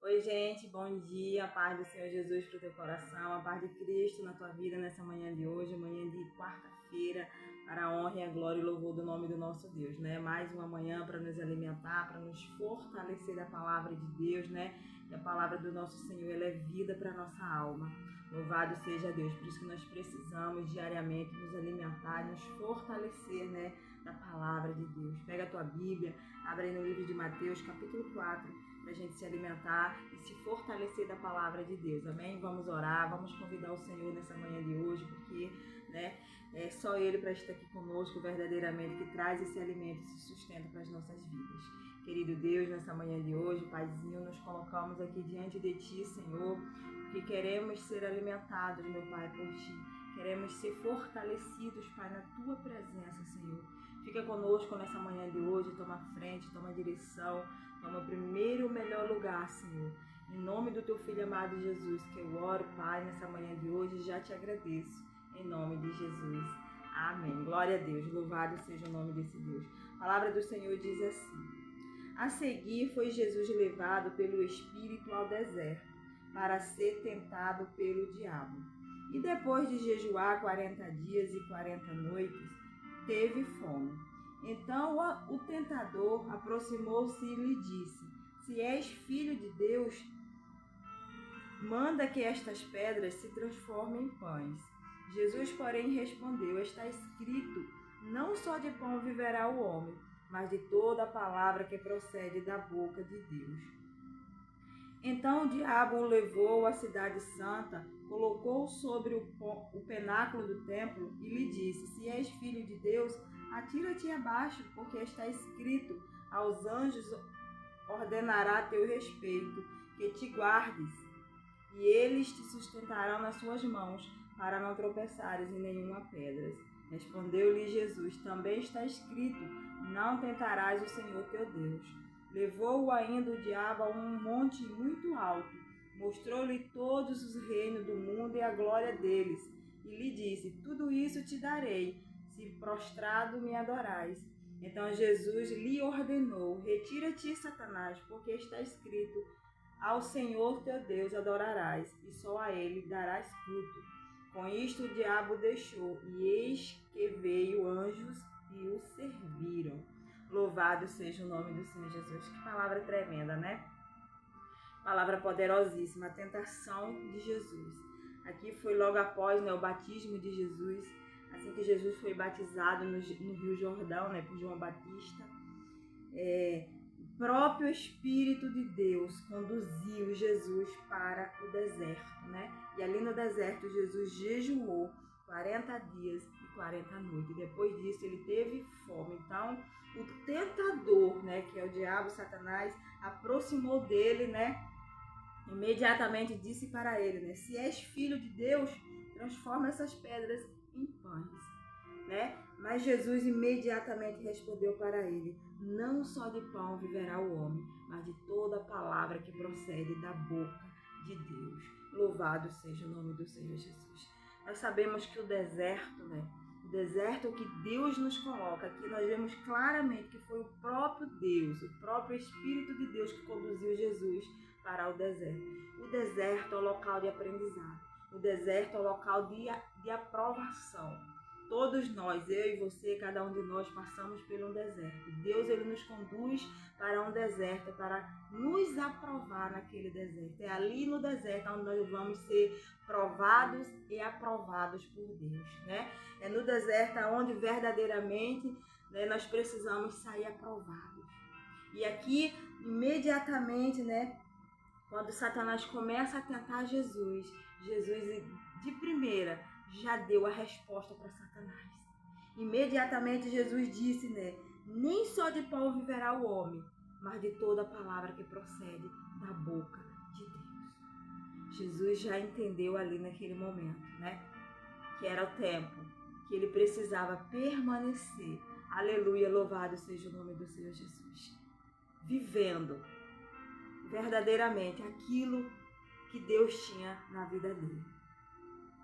Oi, gente, bom dia, a paz do Senhor Jesus para o teu coração, a paz de Cristo na tua vida nessa manhã de hoje, manhã de quarta-feira, para a honra e a glória e louvor do nome do nosso Deus, né? Mais uma manhã para nos alimentar, para nos fortalecer da palavra de Deus, né? E a palavra do nosso Senhor, ela é vida para a nossa alma. Louvado seja Deus, por isso que nós precisamos diariamente nos alimentar, nos fortalecer, né? Da palavra de Deus. Pega a tua Bíblia, abre aí no livro de Mateus, capítulo 4, para a gente se alimentar e se fortalecer da palavra de Deus, amém? Vamos orar, vamos convidar o Senhor nessa manhã de hoje, porque, né, é só Ele para estar aqui conosco verdadeiramente, que traz esse alimento, esse sustento para as nossas vidas. Querido Deus, nessa manhã de hoje, Paizinho, nos colocamos aqui diante de Ti, Senhor, porque queremos ser alimentados, meu Pai, por Ti. Queremos ser fortalecidos, Pai, na Tua presença, Senhor. Fica conosco nessa manhã de hoje, toma frente, toma direção, toma o primeiro e o melhor lugar, Senhor. Em nome do Teu Filho amado Jesus, que eu oro, Pai, nessa manhã de hoje, já te agradeço. Em nome de Jesus. Amém. Glória a Deus. Louvado seja o nome desse Deus. A palavra do Senhor diz assim: a seguir foi Jesus levado pelo Espírito ao deserto, para ser tentado pelo diabo. E depois de jejuar 40 dias e 40 noites, teve fome. Então o tentador aproximou-se e lhe disse: se és filho de Deus, manda que estas pedras se transformem em pães. Jesus, porém, respondeu: está escrito, não só de pão viverá o homem, mas de toda a palavra que procede da boca de Deus. Então o diabo o levou à cidade santa, colocou-o sobre o penáculo do templo e lhe disse: se és filho de Deus, atira-te abaixo, porque está escrito, aos anjos ordenará a teu respeito, que te guardes, e eles te sustentarão nas suas mãos, para não tropeçares em nenhuma pedra. Respondeu-lhe Jesus: também está escrito, não tentarás o Senhor teu Deus. Levou-o ainda o diabo a um monte muito alto, mostrou-lhe todos os reinos do mundo e a glória deles, e lhe disse: tudo isso te darei, se prostrado me adorais. Então Jesus lhe ordenou: retira-te, Satanás, porque está escrito, ao Senhor teu Deus adorarás, e só a ele darás culto. Com isto o diabo deixou, e eis que veio anjos e o serviram. Louvado seja o nome do Senhor Jesus. Que palavra tremenda, né? Palavra poderosíssima, a tentação de Jesus. Aqui foi logo após, né, o batismo de Jesus, assim que Jesus foi batizado no Rio Jordão, né, por João Batista. O próprio Espírito de Deus conduziu Jesus para o deserto, né? E ali no deserto Jesus jejuou 40 dias e 40 noites. E depois disso ele teve fome. Então o tentador, né, que é o diabo, Satanás, aproximou dele, né? Imediatamente disse para ele, né? Se és filho de Deus, transforma essas pedras em pães, né? Mas Jesus imediatamente respondeu para ele: não só de pão viverá o homem, mas de toda a palavra que procede da boca de Deus. Louvado seja o nome do Senhor Jesus. Nós sabemos que o deserto, né? O deserto que Deus nos coloca, aqui nós vemos claramente que foi o próprio Deus, o próprio Espírito de Deus que conduziu Jesus para o deserto. O deserto é o local de aprendizado. O deserto é o local de aprovação. Todos nós, eu e você, cada um de nós passamos por um deserto. Deus, ele nos conduz para um deserto, para nos aprovar naquele deserto. É ali no deserto onde nós vamos ser provados e aprovados por Deus, né? É no deserto onde verdadeiramente, né, nós precisamos sair aprovados. E aqui, imediatamente, né, quando Satanás começa a tentar Jesus, Jesus de primeira já deu a resposta para Satanás. Imediatamente Jesus disse, né? Nem só de pão viverá o homem, mas de toda a palavra que procede da boca de Deus. Jesus já entendeu ali naquele momento, né? Que era o tempo, que ele precisava permanecer. Aleluia, louvado seja o nome do Senhor Jesus. Vivendo verdadeiramente aquilo que Deus tinha na vida dele.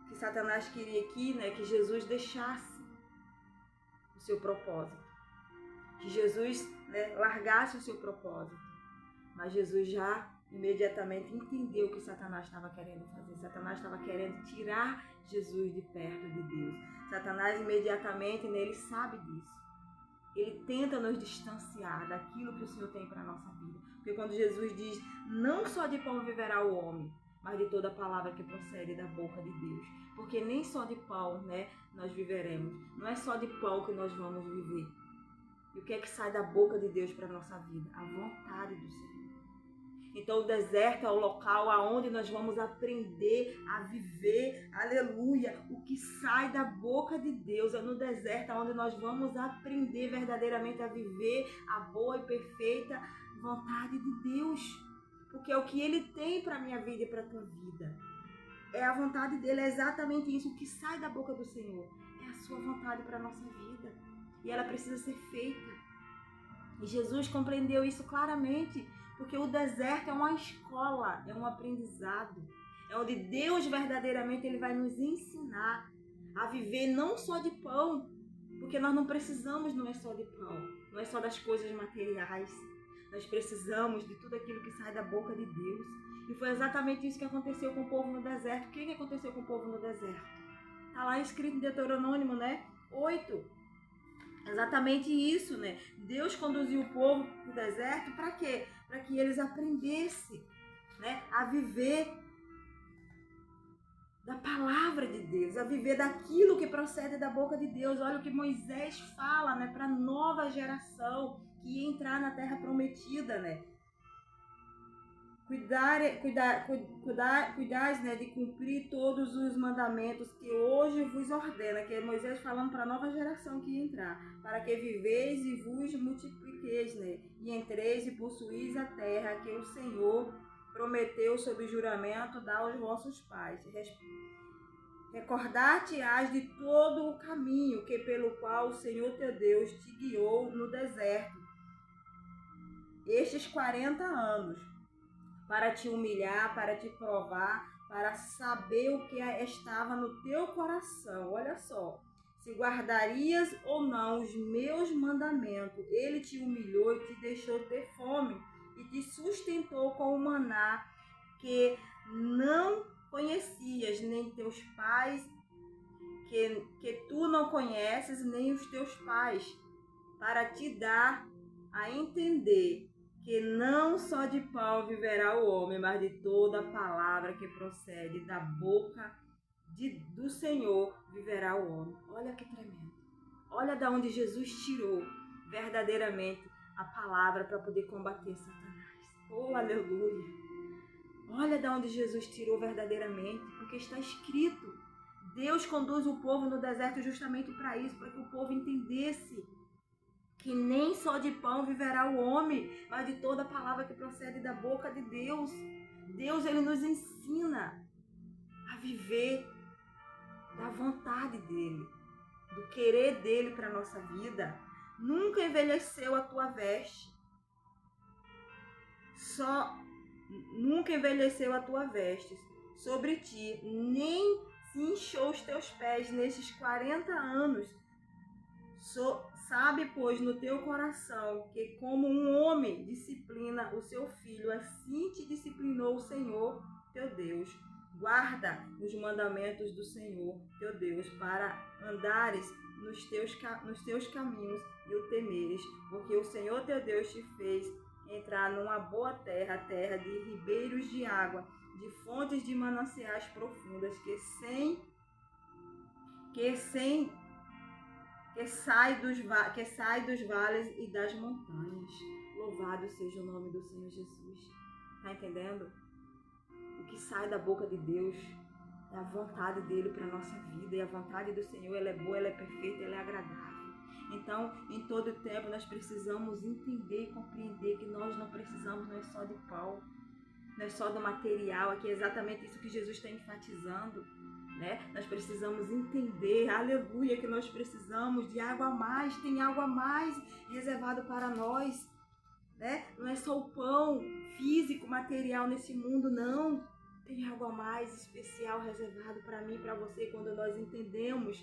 Que Satanás queria aqui, né, que Jesus deixasse o seu propósito. Que Jesus, né, largasse o seu propósito. Mas Jesus já imediatamente entendeu o que Satanás estava querendo fazer. Satanás estava querendo tirar Jesus de perto de Deus. Satanás imediatamente, né, ele sabe disso. Ele tenta nos distanciar daquilo que o Senhor tem para a nossa vida. Porque quando Jesus diz, não só de pão viverá o homem, mas de toda palavra que procede da boca de Deus. Porque nem só de pão, né, nós viveremos. Não é só de pão que nós vamos viver. E o que é que sai da boca de Deus para a nossa vida? A vontade do Senhor. Então o deserto é o local aonde nós vamos aprender a viver, aleluia, o que sai da boca de Deus. É no deserto onde nós vamos aprender verdadeiramente a viver a boa e perfeita vontade de Deus. Porque é o que Ele tem para a minha vida e para a tua vida. É a vontade dEle, é exatamente isso. O que sai da boca do Senhor é a sua vontade para a nossa vida. E ela precisa ser feita. E Jesus compreendeu isso claramente. Porque o deserto é uma escola, é um aprendizado. É onde Deus verdadeiramente Ele vai nos ensinar a viver não só de pão. Porque nós não precisamos, não é só de pão. Não é só das coisas materiais. Nós precisamos de tudo aquilo que sai da boca de Deus. E foi exatamente isso que aconteceu com o povo no deserto. O que aconteceu com o povo no deserto? Está lá escrito em Deuteronômio, né? 8. Exatamente isso, né? Deus conduziu o povo para o deserto para quê? Para que eles aprendessem, né, a viver da palavra de Deus, a viver daquilo que procede da boca de Deus. Olha o que Moisés fala, né, para a nova geração que ia entrar na terra prometida, né? Cuidais, né, de cumprir todos os mandamentos que hoje vos ordena, que é Moisés falando para a nova geração que ia entrar, para que viveis e vos multipliqueis, né, e entreis e possuís a terra que o Senhor prometeu sob juramento dar aos vossos pais. Recordar-te-ás de todo o caminho que pelo qual o Senhor teu Deus te guiou no deserto estes 40 anos, para te humilhar, para te provar, para saber o que estava no teu coração. Olha só, se guardarias ou não os meus mandamentos, Ele te humilhou e te deixou ter fome, e te sustentou com o maná que não conhecias, nem teus pais, que tu não conheces, nem os teus pais, para te dar a entender que não só de pão viverá o homem, mas de toda palavra que procede da boca do Senhor viverá o homem. Olha que tremendo. Olha de onde Jesus tirou verdadeiramente a palavra para poder combater Satanás. Oh, aleluia. Olha de onde Jesus tirou verdadeiramente, porque está escrito. Deus conduz o povo no deserto justamente para isso, para que o povo entendesse que nem só de pão viverá o homem, mas de toda palavra que procede da boca de Deus. Deus, Ele nos ensina a viver da vontade dEle, do querer dEle para a nossa vida. Nunca envelheceu a tua veste. Nunca envelheceu a tua veste sobre ti, nem se inchou os teus pés nesses 40 anos. Sabe, pois, no teu coração que como um homem disciplina o seu filho, assim te disciplinou o Senhor teu Deus. Guarda os mandamentos do Senhor teu Deus, para andares nos teus caminhos e o temeres, porque o Senhor teu Deus te fez entrar numa boa terra, terra de ribeiros de água, de fontes de mananciais profundas, que sai dos vales e das montanhas. Louvado seja o nome do Senhor Jesus. Está entendendo? O que sai da boca de Deus é a vontade dele para a nossa vida. E a vontade do Senhor, ela é boa, ela é perfeita, ela é agradável. Então, em todo tempo, nós precisamos entender e compreender que nós não precisamos, não é só de pão, não é só do material. Aqui é exatamente isso que Jesus está enfatizando. Né? Nós precisamos entender, aleluia, que nós precisamos de algo a mais, tem algo a mais reservado para nós, né? Não é só o pão físico, material nesse mundo, não. Tem algo a mais especial reservado para mim e para você quando nós entendemos,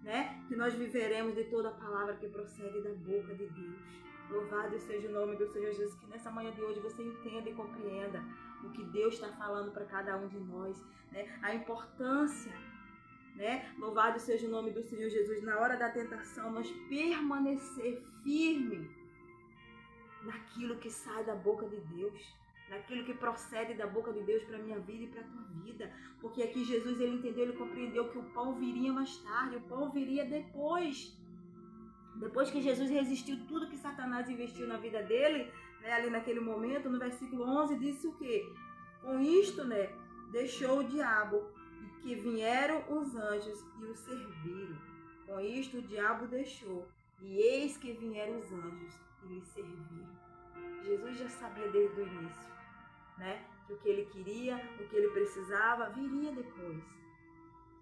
né, que nós viveremos de toda a palavra que procede da boca de Deus. Louvado seja o nome do Senhor Jesus, que nessa manhã de hoje você entenda e compreenda o que Deus está falando para cada um de nós, né? A importância, né? Louvado seja o nome do Senhor Jesus, na hora da tentação, nós permanecer firme naquilo que sai da boca de Deus, naquilo que procede da boca de Deus para a minha vida e para a tua vida. Porque aqui Jesus, ele entendeu, ele compreendeu que o pão viria mais tarde, o pão viria depois. Depois que Jesus resistiu tudo que Satanás investiu na vida dele, né, ali naquele momento, no versículo 11, disse o quê? Com isto, né, deixou o diabo, e que vieram os anjos e o serviram. Com isto o diabo deixou, e eis que vieram os anjos e lhe serviram. Jesus já sabia desde o início, né, que o que ele queria, o que ele precisava, viria depois.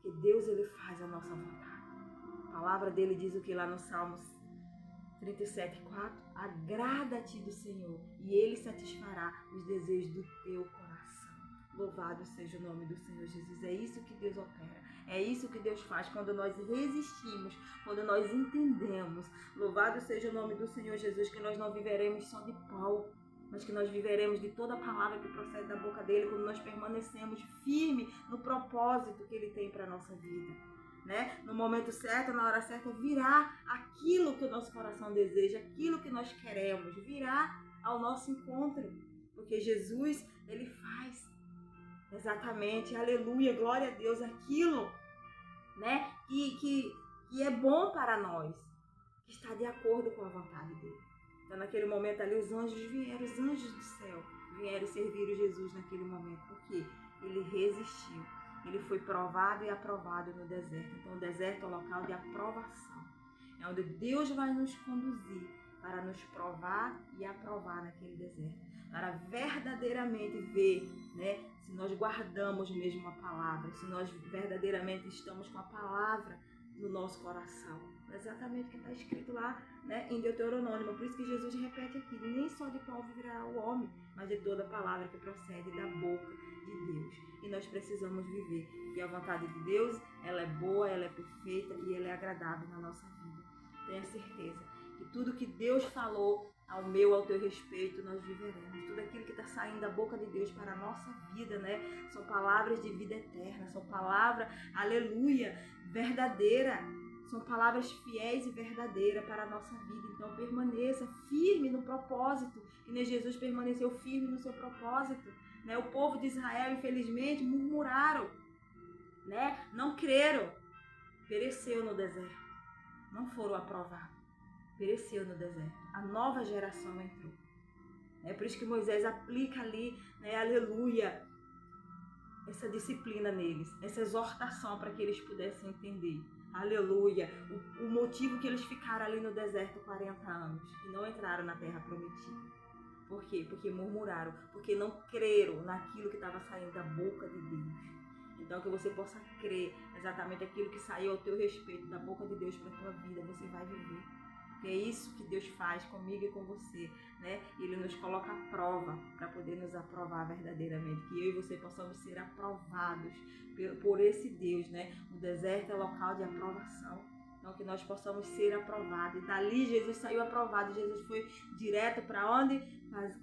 Porque Deus, ele faz a nossa vontade. A palavra dele diz o que lá no Salmos 37:4, agrada-te do Senhor e ele satisfará os desejos do teu coração. Louvado seja o nome do Senhor Jesus. É isso que Deus opera, é isso que Deus faz quando nós resistimos, quando nós entendemos. Louvado seja o nome do Senhor Jesus, que nós não viveremos só de pau, mas que nós viveremos de toda a palavra que procede da boca dele, quando nós permanecemos firmes no propósito que ele tem para a nossa vida. Né? No momento certo, na hora certa, virá aquilo que o nosso coração deseja, aquilo que nós queremos, virá ao nosso encontro, porque Jesus, ele faz exatamente, aleluia, glória a Deus, aquilo, né, que é bom para nós, que está de acordo com a vontade dele. Então, naquele momento ali, os anjos vieram, os anjos do céu vieram servir o Jesus naquele momento, porque ele resistiu. Ele foi provado e aprovado no deserto. Então, o deserto é o local de aprovação. É onde Deus vai nos conduzir para nos provar e aprovar naquele deserto. Para verdadeiramente ver, né, se nós guardamos mesmo a palavra, se nós verdadeiramente estamos com a palavra no nosso coração. Exatamente o que está escrito lá, né, em Deuteronômio. Por isso que Jesus repete aqui, nem só de pão viverá o homem, mas de toda palavra que procede da boca de Deus. E nós precisamos viver. E a vontade de Deus, ela é boa, ela é perfeita e ela é agradável na nossa vida. Tenha certeza que tudo que Deus falou ao meu, ao teu respeito, nós viveremos. Tudo aquilo que está saindo da boca de Deus para a nossa vida, né? São palavras de vida eterna, são palavras, aleluia, verdadeira. São palavras fiéis e verdadeiras para a nossa vida. Então permaneça firme no propósito, que nem Jesus permaneceu firme no seu propósito. Né? O povo de Israel, infelizmente, murmuraram, né? Não creram, pereceu no deserto, não foram aprovados, pereceu no deserto. A nova geração entrou. É por isso que Moisés aplica ali, né? Aleluia, essa disciplina neles, essa exortação para que eles pudessem entender. Aleluia, o motivo que eles ficaram ali no deserto 40 anos e não entraram na terra prometida. Por quê? Porque murmuraram, porque não creram naquilo que estava saindo da boca de Deus. Então, que você possa crer exatamente aquilo que saiu ao teu respeito da boca de Deus para a tua vida, você vai viver. Porque é isso que Deus faz comigo e com você, né? Ele nos coloca à prova para poder nos aprovar verdadeiramente. Que eu e você possamos ser aprovados por esse Deus, né? O deserto é local de aprovação. Então, que nós possamos ser aprovados. E dali Jesus saiu aprovado. Jesus foi direto para onde?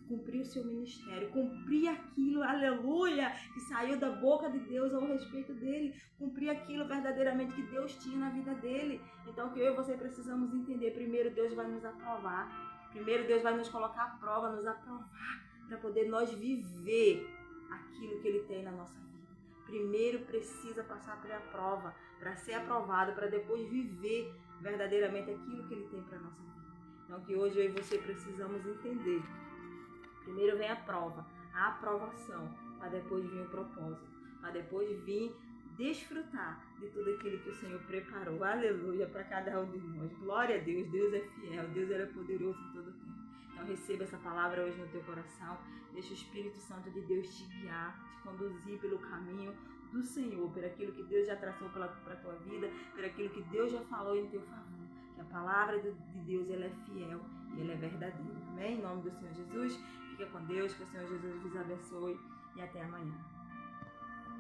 Cumprir o seu ministério. Cumprir aquilo, aleluia, que saiu da boca de Deus ao respeito dele. Cumprir aquilo verdadeiramente que Deus tinha na vida dele. Então, que eu e você precisamos entender. Primeiro, Deus vai nos aprovar. Primeiro, Deus vai nos colocar à prova, nos aprovar, para poder nós viver aquilo que ele tem na nossa vida. Primeiro precisa passar pela prova, para ser aprovado, para depois viver verdadeiramente aquilo que ele tem para a nossa vida. Então, que hoje eu e você precisamos entender. Primeiro vem a prova, a aprovação, para depois vir o propósito, para depois vir desfrutar de tudo aquilo que o Senhor preparou. Aleluia, para cada um de nós. Glória a Deus, Deus é fiel, Deus é poderoso em todo o tempo. Então receba essa palavra hoje no teu coração. Deixa o Espírito Santo de Deus te guiar, te conduzir pelo caminho do Senhor, por aquilo que Deus já traçou para a tua vida, por aquilo que Deus já falou em teu favor. Que a palavra de Deus, ela é fiel e ela é verdadeira. Amém? Em nome do Senhor Jesus, fica com Deus, que o Senhor Jesus vos abençoe e até amanhã.